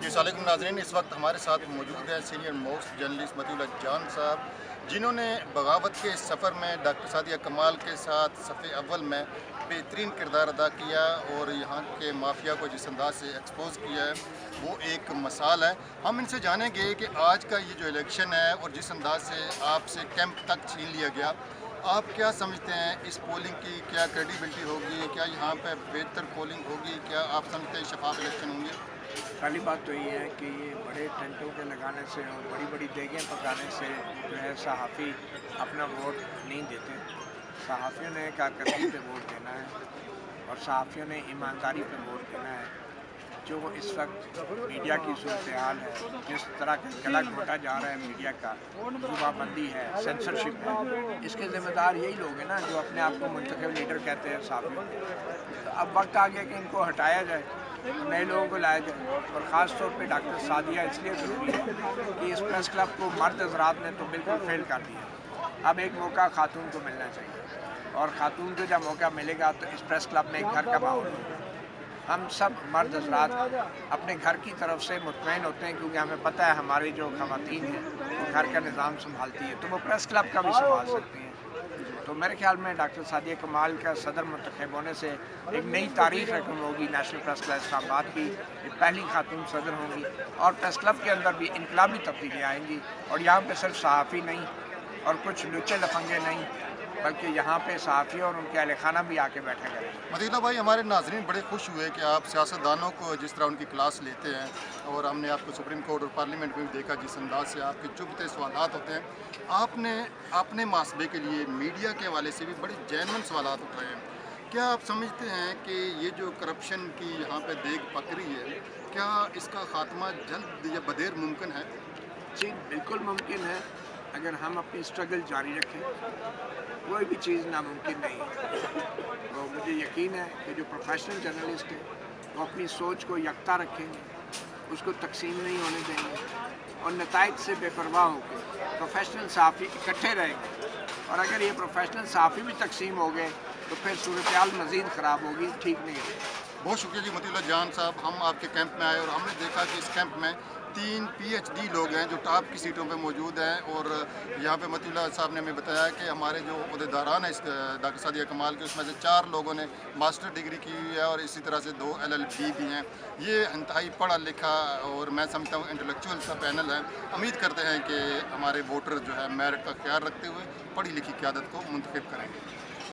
अस्सलाम वालेकुम नाज़रीन, इस वक्त हमारे साथ मौजूद हैं सीनियर मोस्ट जर्नलिस्ट मतीउल्लाह जान साहब, जिन्होंने बगावत के सफ़र में डॉक्टर सादिया कमाल के साथ सफ़े अव्वल में बेहतरीन किरदार अदा किया और यहाँ के माफिया को जिस अंदाज से एक्सपोज किया है वो एक मिसाल है। हम इनसे जानेंगे कि आज का ये जो इलेक्शन है और जिस अंदाज से आपसे कैंप तक छीन लिया गया, आप क्या समझते हैं इस पोलिंग की क्या क्रेडिबिलिटी होगी, क्या यहाँ पे बेहतर पोलिंग होगी, क्या आप समझते हैं शफाफ इलेक्शन होंगे? पहली बात तो ये है कि ये बड़े टेंटों के लगाने से और बड़ी बड़ी देगें पकाने से जो है सहाफ़ी अपना वोट नहीं देते। सहाफ़ियों ने कारकर्दगी पे वोट देना है और सहाफ़ियों ने ईमानदारी पे वोट देना है। जो इस वक्त मीडिया की सूरत हाल है, जिस तरह का गला घोटा जा रहा है मीडिया का, जुबाबंदी है, सेंसरशिप है, इसके ज़िम्मेदार यही लोग हैं ना जो अपने आप को मुंतखब लीडर कहते हैं सहाफ़ियों। तो अब वक्त आ गया कि इनको हटाया जाए, नए लोगों को लाया जाए और ख़ास तौर पे डॉक्टर सादिया इसलिए ज़रूरी है कि इस प्रेस क्लब को मर्द हज़रात ने तो बिल्कुल फेल कर दिया। अब एक मौका खातून को मिलना चाहिए और ख़ातून को जब मौका मिलेगा तो इस प्रेस क्लब में एक घर का माहौल होगा। हम सब मर्द हज़रात अपने घर की तरफ से मुतमईन होते हैं क्योंकि हमें पता है हमारी जो ख़वातीन हैं वो घर का निज़ाम संभालती है, तो वो प्रेस क्लब का भी संभाल सकती हैं। तो मेरे ख्याल में डॉक्टर सादिया कमाल का सदर मुंतखब होने से एक नई तारीख रकम होगी नेशनल प्रेस क्लब इस्लामाबाद की। ये पहली खातून सदर होंगी और प्रेस क्लब के अंदर भी इनकलाबी तब्दीली आएंगी और यहाँ पे सिर्फ सहाफ़ी नहीं और कुछ लुच्चे लफंगे नहीं बल्कि यहाँ पे सहाफ़ी और उनके अहल खाना भी आके बैठे गए। मतीउल्लाह भाई, हमारे नाज़रीन बड़े खुश हुए कि आप सियासतदानों को जिस तरह उनकी क्लास लेते हैं और हमने आपको सुप्रीम कोर्ट और पार्लियामेंट में भी देखा जिस अंदाज से आपके चुभते सवालात होते हैं। आपने अपने मासबे के लिए मीडिया के हवाले से भी बड़े जेन्युइन सवालात उठाए हैं। क्या आप समझते हैं कि ये जो करप्शन की यहाँ पे देग पक रही है, क्या इसका ख़ात्मा जल्द या बदेर मुमकिन है? जी बिल्कुल मुमकिन है, अगर हम अपनी स्ट्रगल जारी रखें। कोई भी चीज़ नामुमकिन नहीं है। तो मुझे यकीन है कि जो प्रोफेशनल जर्नलिस्ट हैं वो अपनी सोच को यकता रखेंगे, उसको तकसीम नहीं होने देंगे और नताइज से बेपरवाह होकर प्रोफेशनल सहाफ़ी इकट्ठे रहेंगे। और अगर ये प्रोफेशनल सहाफ़ी भी तकसीम हो गए तो फिर सूरत हाल मज़ीद ख़राब होगी, ठीक नहीं होगी। बहुत शुक्रिया जी मतीउल्लाह जान साहब। हम आपके कैंप में आए और हमने देखा कि इस कैंप में 3 PhD लोग हैं जो टॉप की सीटों पे मौजूद हैं और यहाँ पे मतीउल्लाह साहब ने हमें बताया कि हमारे जो ओहदेदारान हैं इस डॉक्टर सादिया कमाल के, उसमें से 4 लोगों ने मास्टर डिग्री की हुई है और इसी तरह से 2 LLB भी हैं। ये इंतहाई पढ़ा लिखा और मैं समझता हूँ इंटेलेक्चुअल सा पैनल है। उम्मीद करते हैं कि हमारे वोटर जो है मेरिट का ख्याल रखते हुए पढ़ी लिखी क़यादत को मुंतखब करेंगे।